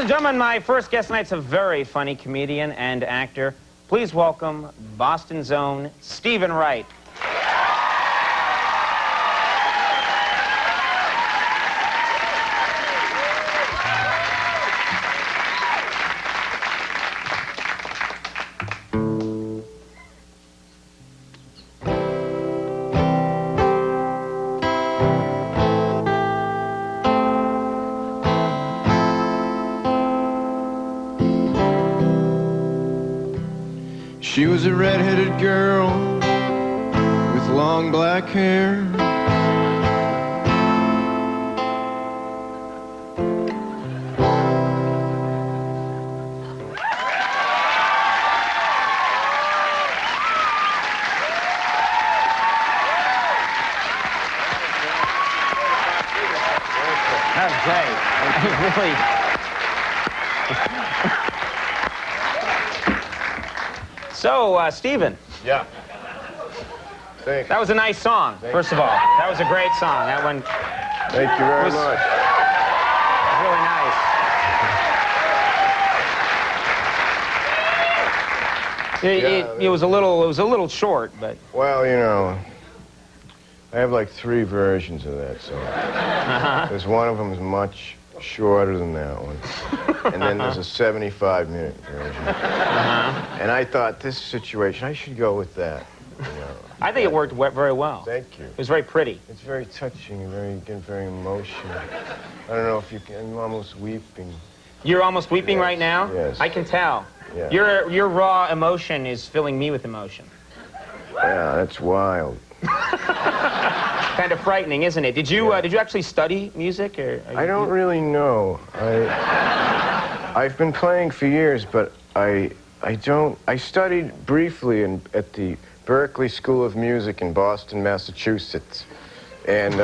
and gentlemen, my first guest tonight's a very funny comedian and actor. Please welcome Boston's own Stephen Wright. She was a red-headed girl with long black hair. That was great. Really. So, Stephen. Yeah. Thanks. That was a nice song, first of all. That was a great song. That one Thank you very was much. really nice. It was a little short, but Well, you know, I have like 3 versions of that song. There's one of them is much shorter than that one. And then there's a 75-minute version. And I thought, this situation, I should go with that. You know. I think it worked very well. Thank you. It was very pretty. It's very touching, very emotional. I don't know if you can, I'm almost weeping. You're almost weeping right now? Yes. I can tell. Yeah. Your raw emotion is filling me with emotion. Yeah, that's wild. Kind of frightening, isn't it? Did you actually study music, or? I don't really know. I've been playing for years, but I studied briefly at the Berklee School of Music in Boston, Massachusetts, and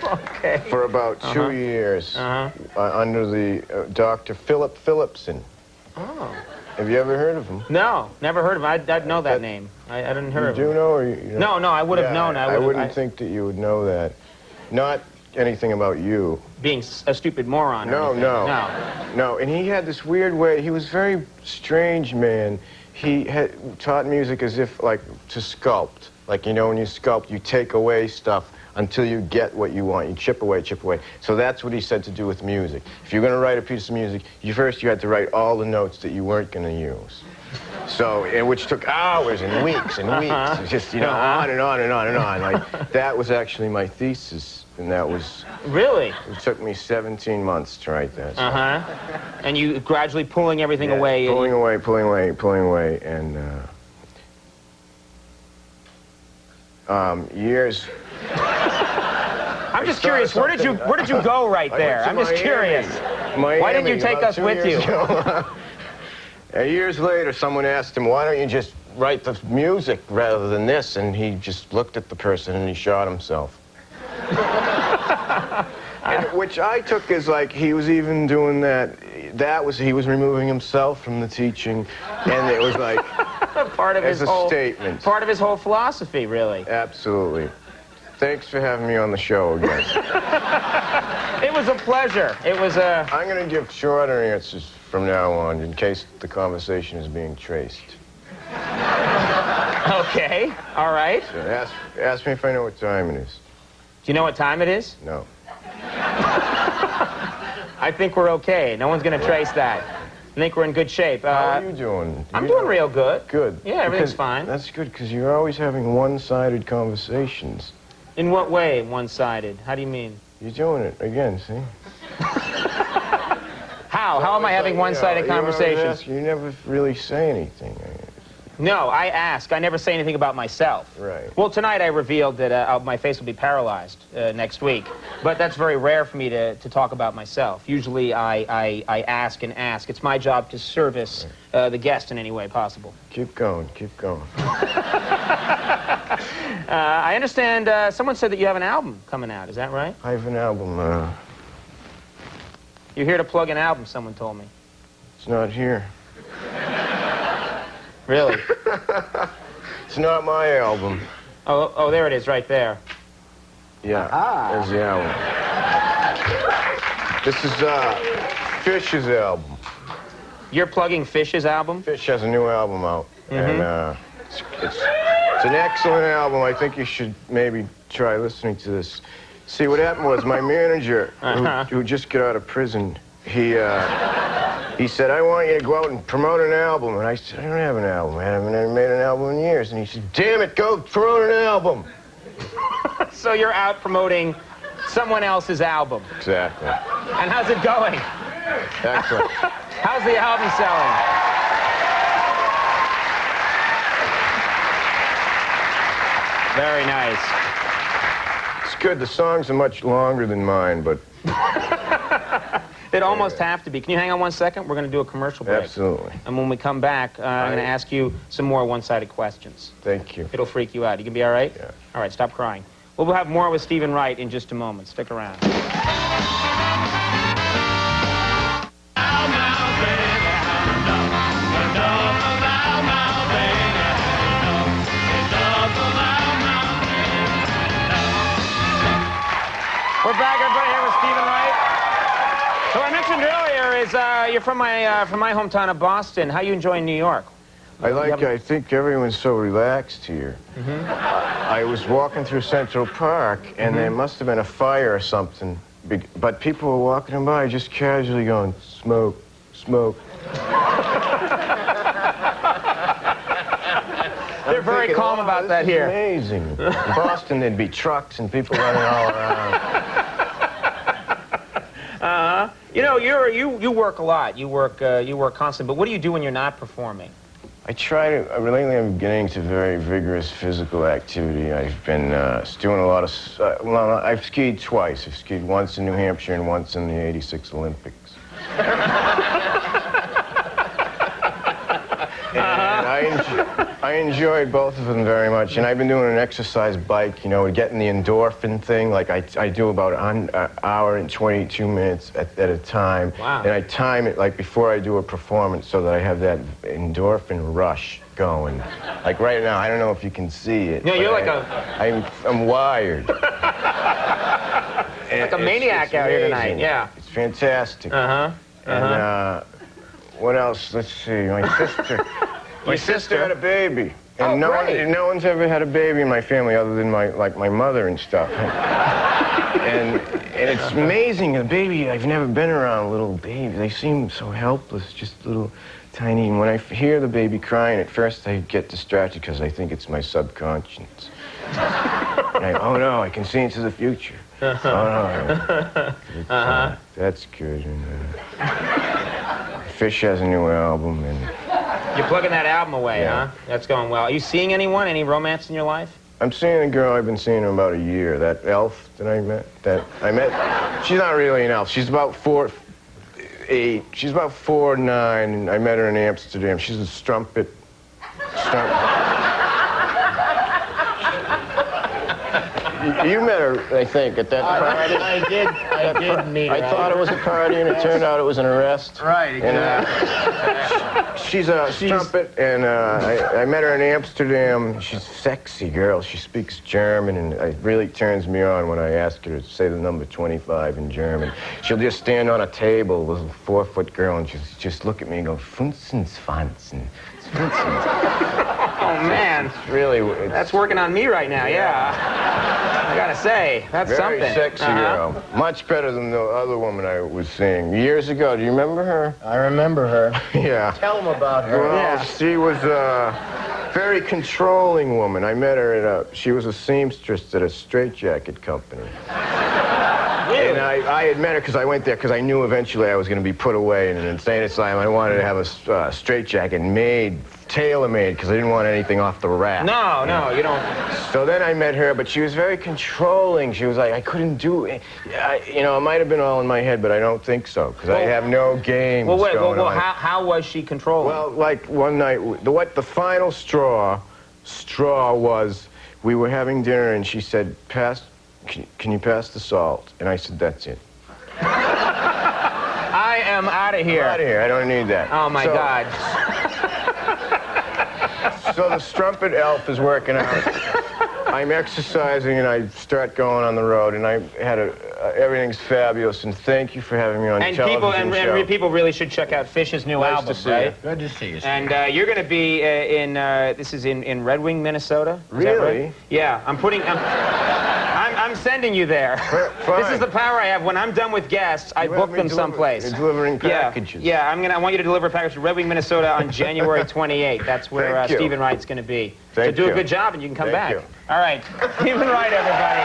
Okay. for about 2 years under the Dr. Philip Phillipson. Oh. Have you ever heard of him? No, never heard of him. I'd know that name. I didn't hear of him. You do know, or you don't? No, I would have known. I wouldn't think that you would know that. Not anything about you. Being a stupid moron. No, or anything. no. No, and he had this weird way. He was a very strange man. He had taught music as if, like, to sculpt. Like, you know, when you sculpt, you take away stuff until you get what you want. You chip away, chip away. So that's what he said to do with music. If you're going to write a piece of music, you had to write all the notes that you weren't going to use. So, which took hours and weeks and weeks. Just, you know, on and on and on and on. Like, that was actually my thesis, and that was... Really? It took me 17 months to write that. And you gradually pulling everything away. Pulling away, and years. I'm just curious. Where did you go right there? I'm just curious. Miami, why didn't you take us with you? Years later, someone asked him, "Why don't you just write the music rather than this?" And he just looked at the person and he shot himself. Which I took as like he was even doing that. He was removing himself from the teaching, and it was like part of his whole statement. Part of his whole philosophy, really. Absolutely. Thanks for having me on the show again. It was a pleasure. It was a... I'm going to give shorter answers from now on in case the conversation is being traced. Okay. All right. So ask me if I know what time it is. Do you know what time it is? No. I think we're okay. No one's going to trace that. I think we're in good shape. How are you doing? I'm doing real good. Good. Yeah, everything's fine. That's good, because you're always having one-sided conversations. In what way, one-sided? How do you mean? You're doing it again, see? How? How am I having one-sided conversations? You never really say anything. No, I ask. I never say anything about myself. Right. Well, tonight I revealed that my face will be paralyzed next week. But that's very rare for me to talk about myself. Usually I ask and ask. It's my job to service the guest in any way possible. Keep going, keep going. I understand someone said that you have an album coming out. Is that right? I have an album. You're here to plug an album, someone told me. It's not here. Really? It's not my album. Oh, there it is, right there. Yeah, there's the album. This is Fish's album. You're plugging Fish's album? Fish has a new album out, and it's an excellent album. I think you should maybe try listening to this. See, what happened was my manager, who just got out of prison, he said, I want you to go out and promote an album. And I said, I don't have an album. I haven't made an album in years. And he said, damn it, go promote an album. So you're out promoting someone else's album. Exactly. And how's it going? Excellent. How's the album selling? Very nice. It's good. The songs are much longer than mine, but... They'd almost have to be. Can you hang on 1 second? We're going to do a commercial break. Absolutely. And when we come back, I'm going to ask you some more one-sided questions. Thank you. It'll freak you out. You can be all right? Yeah. All right, stop crying. We'll have more with Stephen Wright in just a moment. Stick around. We're back, everybody, here with Stephen Wright. So I mentioned earlier is you're from my hometown of Boston. How you enjoying New York? I think everyone's so relaxed here. I was walking through Central Park, and there must have been a fire or something, but people were walking by just casually going, smoke, smoke. They're very calm about that here. Amazing. In Boston, there'd be trucks and people running all around. You know, you work a lot. You work constantly. But what do you do when you're not performing? I try to. Lately, I'm getting into very vigorous physical activity. I've been doing a lot of. Well, I've skied twice. I've skied once in New Hampshire and once in the '86 Olympics. And I enjoyed both of them very much. And I've been doing an exercise bike, you know, getting the endorphin thing. Like I do about an hour and 22 minutes at a time. Wow. And I time it like before I do a performance so that I have that endorphin rush going. Like right now, I don't know if you can see it. No, you're like I'm wired. like a maniac out here tonight. Yeah. It's fantastic. And what else? Let's see. My sister had a baby. And no one's ever had a baby in my family other than my mother and stuff. and it's amazing. The baby, I've never been around little babies. They seem so helpless, just little tiny. And when I hear the baby crying, at first I get distracted because I think it's my subconscious. Oh no, I can see into the future. Oh no. That's good. And, Fish has a new album, and... You're plugging that album away, yeah. huh? That's going well. Are you seeing anyone? Any romance in your life? I'm seeing a girl. I've been seeing her about a year. That elf that I met. She's not really an elf. She's about 4'8". She's about 4'9", and I met her in Amsterdam. She's a strumpet. You met her, I think, at that party. I did meet her. I thought it was a party, and it turned out it was an arrest. Right, exactly. And, she's a strumpet, and I met her in Amsterdam. She's a sexy girl. She speaks German, and it really turns me on when I ask her to say the number 25 in German. She'll just stand on a table with a 4-foot girl, and she'll just look at me and go, 25. Oh, man. That's working on me right now, yeah. I gotta say, that's very something. Sexy girl. Much better than the other woman I was seeing years ago. Do you remember her? I remember her. Yeah. Tell them about her. Well, she was a very controlling woman. I met her she was a seamstress at a straitjacket company. And I had met her because I went there because I knew eventually I was going to be put away in an insane asylum. I wanted to have a straitjacket made, tailor-made, because I didn't want anything off the rack. No, you don't. So then I met her, but she was very controlling. She was like, I couldn't do it. You know, it might have been all in my head, but I don't think so, because I have no games going on. How was she controlling? Well, like one night, the final straw was, we were having dinner, and she said, can you pass the salt? And I said, that's it. I am out of here. I'm out of here. I don't need that. Oh, my God. So the strumpet elf is working out. I'm exercising and I start going on the road, and I had everything's fabulous. And thank you for having me on your television show. And people really should check out Fish's new album, to see right? you. Good to see you. And you're going to be this is in Red Wing, Minnesota. Is that Really? right? Yeah, I'm sending you there. Fine. This is the power I have. When I'm done with guests, I book them someplace. You're delivering packages. Yeah, I want you to deliver a package to Red Wing, Minnesota on January 28th. That's where Stephen Wright's going to be. So do a good job and you can come back. You. All right, Stephen Wright, everybody.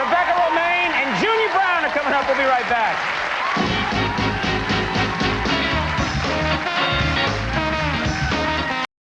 Rebecca Romaine and Junior Brown are coming up. We'll be right back.